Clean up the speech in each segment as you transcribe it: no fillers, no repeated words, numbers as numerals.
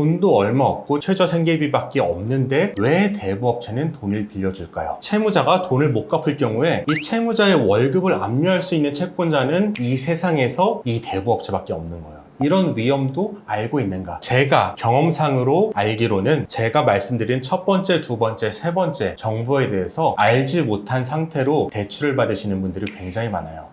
돈도 얼마 없고 최저 생계비밖에 없는데 왜 대부업체는 돈을 빌려줄까요? 채무자가 돈을 못 갚을 경우에 이 채무자의 월급을 압류할 수 있는 채권자는 이 세상에서 이 대부업체밖에 없는 거예요. 이런 위험도 알고 있는가? 제가 경험상으로 알기로는 제가 말씀드린 첫 번째, 두 번째, 세 번째 정보에 대해서 알지 못한 상태로 대출을 받으시는 분들이 굉장히 많아요.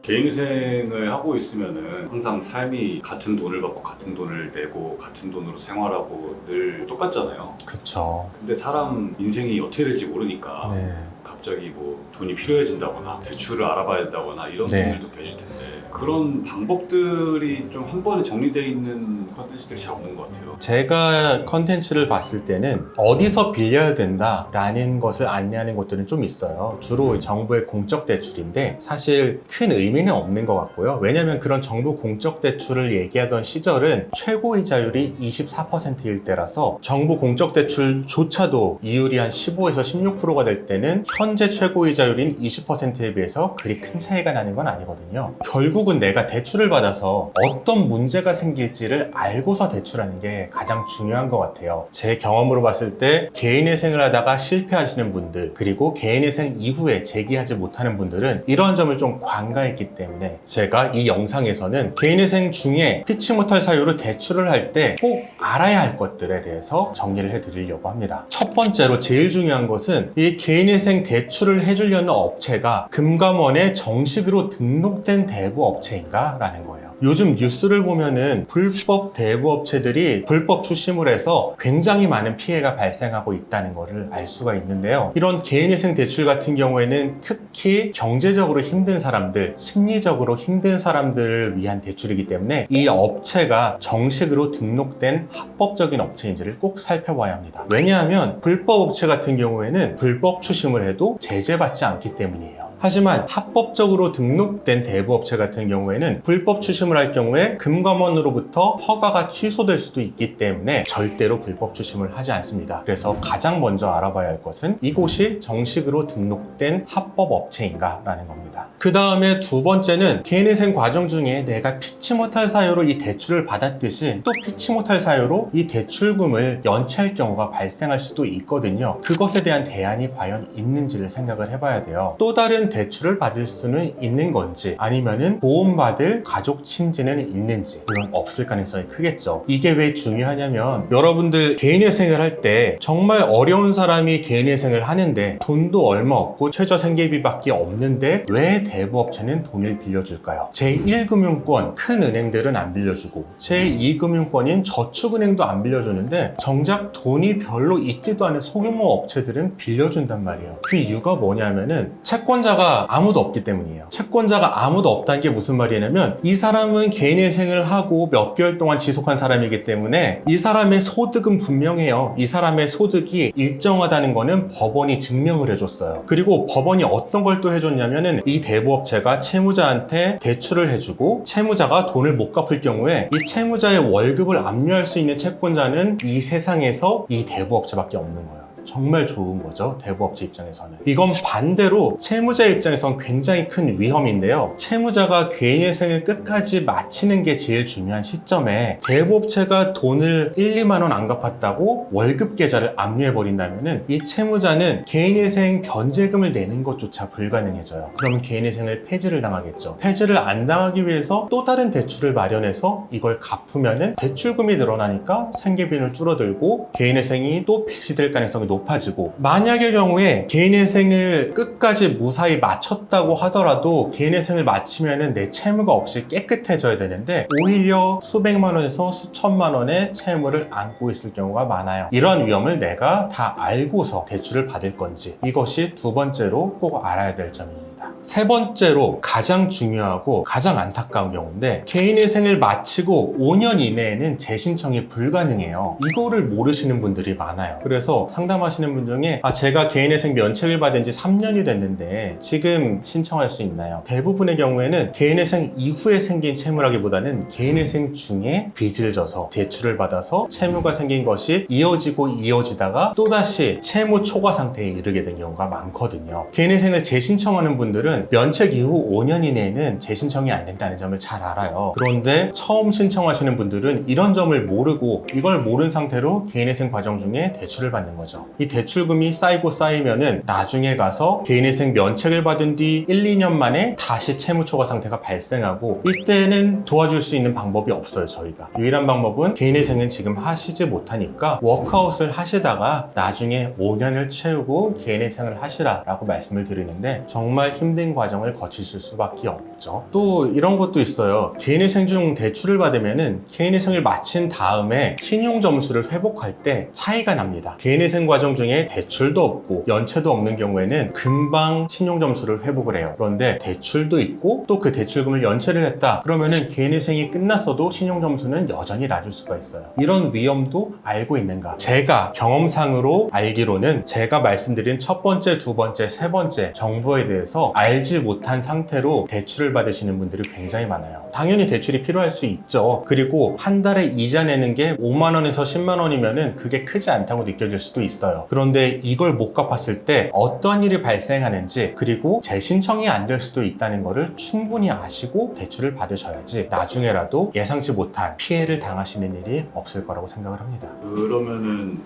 개인생을 하고 있으면은 항상 삶이 같은 돈을 받고 같은 돈을 내고 같은 돈으로 생활하고 늘 똑같잖아요. 그쵸. 근데 사람 인생이 어떻게 될지 모르니까 네. 갑자기 뭐 돈이 필요해진다거나 대출을 알아봐야 된다거나 이런 분들도 계실 텐데 그런 방법들이 좀 한 번에 정리되어 있는 컨텐츠들이 잘 없는 것 같아요. 제가 컨텐츠를 봤을 때는 어디서 빌려야 된다라는 것을 안내하는 것들은 좀 있어요. 주로 정부의 공적 대출인데 사실 큰 의미는 없는 것 같고요. 왜냐하면 그런 정부 공적 대출을 얘기하던 시절은 최고이자율이 24%일 때라서 정부 공적 대출조차도 이율이 한 15에서 16%가 될 때는 현재 최고이자율인 20%에 비해서 그리 큰 차이가 나는 건 아니거든요. 결국은 내가 대출을 받아서 어떤 문제가 생길지를 알고서 대출하는 게 가장 중요한 것 같아요. 제 경험으로 봤을 때 개인회생을 하다가 실패하시는 분들, 그리고 개인회생 이후에 재기하지 못하는 분들은 이러한 점을 좀 관가했기 때문에 제가 이 영상에서는 개인회생 중에 피치 못할 사유로 대출을 할 때 꼭 알아야 할 것들에 대해서 정리를 해드리려고 합니다. 첫 번째로 제일 중요한 것은 이 개인회생 대출을 해주려는 업체가 금감원에 정식으로 등록된 대부업체인가? 라는 거예요. 요즘 뉴스를 보면은 불법 대부업체들이 불법 출심을 해서 굉장히 많은 피해가 발생하고 있다는 것을 알 수가 있는데요. 이런 개인회생 대출 같은 경우에는 특히 경제적으로 힘든 사람들, 심리적으로 힘든 사람들을 위한 대출이기 때문에 이 업체가 정식으로 등록된 합법적인 업체인지를 꼭 살펴봐야 합니다. 왜냐하면 불법 업체 같은 경우에는 불법 출심을 해도 제재받지 않기 때문이에요. 하지만 합법적으로 등록된 대부업체 같은 경우에는 불법 추심을 할 경우에 금감원으로부터 허가가 취소될 수도 있기 때문에 절대로 불법 추심을 하지 않습니다. 그래서 가장 먼저 알아봐야 할 것은 이곳이 정식으로 등록된 합법업체인가 라는 겁니다. 그 다음에 두 번째는 개인회생 과정 중에 내가 피치 못할 사유로 이 대출을 받았듯이 또 피치 못할 사유로 이 대출금을 연체할 경우가 발생할 수도 있거든요. 그것에 대한 대안이 과연 있는지를 생각을 해봐야 돼요. 또 다른 대출을 받을 수는 있는 건지 아니면은 보험받을 가족 친지는 있는지, 물론 없을 가능성이 크겠죠. 이게 왜 중요하냐면 여러분들 개인회생을 할 때 정말 어려운 사람이 개인회생을 하는데 돈도 얼마 없고 최저 생계비밖에 없는데 왜 대부업체는 돈을 빌려줄까요? 제1금융권 큰 은행들은 안 빌려주고 제2금융권인 저축은행도 안 빌려주는데 정작 돈이 별로 있지도 않은 소규모 업체들은 빌려준단 말이에요. 그 이유가 뭐냐면은 채권자가 아무도 없기 때문이에요. 채권자가 아무도 없다는 게 무슨 말이냐면 이 사람은 개인회생을 하고 몇 개월 동안 지속한 사람이기 때문에 이 사람의 소득은 분명해요. 이 사람의 소득이 일정하다는 거는 법원이 증명을 해줬어요. 그리고 법원이 어떤 걸 또 해줬냐면은 이 대부업체가 채무자한테 대출을 해주고 채무자가 돈을 못 갚을 경우에 이 채무자의 월급을 압류할 수 있는 채권자는 이 세상에서 이 대부업체밖에 없는 거예요. 정말 좋은 거죠. 대부업체 입장에서는. 이건 반대로 채무자 입장에선 굉장히 큰 위험인데요. 채무자가 개인회생을 끝까지 마치는 게 제일 중요한 시점에 대부업체가 돈을 1, 2만 원 안 갚았다고 월급 계좌를 압류해버린다면 이 채무자는 개인회생 변제금을 내는 것조차 불가능해져요. 그러면 개인회생을 폐지를 당하겠죠. 폐지를 안 당하기 위해서 또 다른 대출을 마련해서 이걸 갚으면 대출금이 늘어나니까 생계비는 줄어들고 개인회생이 또 폐지될 가능성이 높아지고, 만약의 경우에 개인회생을 끝까지 무사히 마쳤다고 하더라도 개인회생을 마치면은 내 채무가 없이 깨끗해져야 되는데 오히려 수백만 원에서 수천만 원의 채무를 안고 있을 경우가 많아요. 이런 위험을 내가 다 알고서 대출을 받을 건지, 이것이 두 번째로 꼭 알아야 될 점입니다. 있습니다. 세 번째로 가장 중요하고 가장 안타까운 경우인데, 개인회생을 마치고 5년 이내에는 재신청이 불가능해요. 이거를 모르시는 분들이 많아요. 그래서 상담하시는 분 중에 제가 개인회생 면책을 받은 지 3년이 됐는데 지금 신청할 수 있나요? 대부분의 경우에는 개인회생 이후에 생긴 채무라기보다는 개인회생 중에 빚을 져서 대출을 받아서 채무가 생긴 것이 이어지다가 또다시 채무 초과 상태에 이르게 된 경우가 많거든요. 개인회생을 재신청하는 분들은 면책 이후 5년 이내에는 재신청이 안 된다는 점을 잘 알아요. 그런데 처음 신청하시는 분들은 이런 점을 모르고 이걸 모른 상태로 개인회생 과정 중에 대출을 받는 거죠. 이 대출금이 쌓이면은 나중에 가서 개인회생 면책을 받은 뒤 1, 2년 만에 다시 채무 초과 상태가 발생하고, 이때는 도와줄 수 있는 방법이 없어요. 저희가 유일한 방법은 개인회생은 지금 하시지 못하니까 워크아웃을 하시다가 나중에 5년을 채우고 개인회생을 하시라라고 말씀을 드리는데, 정말 힘든 과정을 거치실 수밖에 없죠. 또 이런 것도 있어요. 개인회생 중 대출을 받으면은 개인회생을 마친 다음에 신용 점수를 회복할 때 차이가 납니다. 개인회생 과정 중에 대출도 없고 연체도 없는 경우에는 금방 신용 점수를 회복을 해요. 그런데 대출도 있고 또 그 대출금을 연체를 했다 그러면은 개인회생이 끝났어도 신용 점수는 여전히 낮을 수가 있어요. 이런 위험도 알고 있는가? 제가 경험상으로 알기로는 제가 말씀드린 첫 번째, 두 번째, 세 번째 정보에 대해서 알지 못한 상태로 대출을 받으시는 분들이 굉장히 많아요. 당연히 대출이 필요할 수 있죠. 그리고 한 달에 이자 내는 게 5만 원에서 10만 원이면은 그게 크지 않다고 느껴질 수도 있어요. 그런데 이걸 못 갚았을 때 어떤 일이 발생하는지, 그리고 재신청이 안 될 수도 있다는 거를 충분히 아시고 대출을 받으셔야지 나중에라도 예상치 못한 피해를 당하시는 일이 없을 거라고 생각을 합니다. 그러면은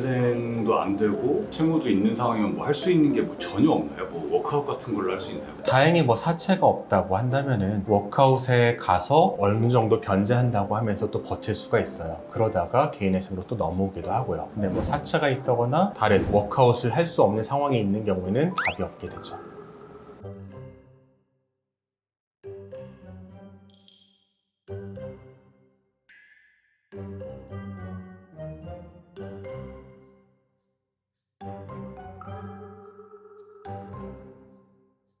개인회생도 안 되고 채무도 있는 상황이면 뭐 할 수 있는 게 뭐 전혀 없나요? 뭐 워크아웃 같은 걸로 할 수 있나요? 다행히 뭐 사채가 없다고 한다면은 워크아웃에 가서 어느 정도 변제한다고 하면서 또 버틸 수가 있어요. 그러다가 개인회생으로 또 넘어오기도 하고요. 근데 뭐 사채가 있다거나 다른 워크아웃을 할 수 없는 상황이 있는 경우에는 답이 없게 되죠.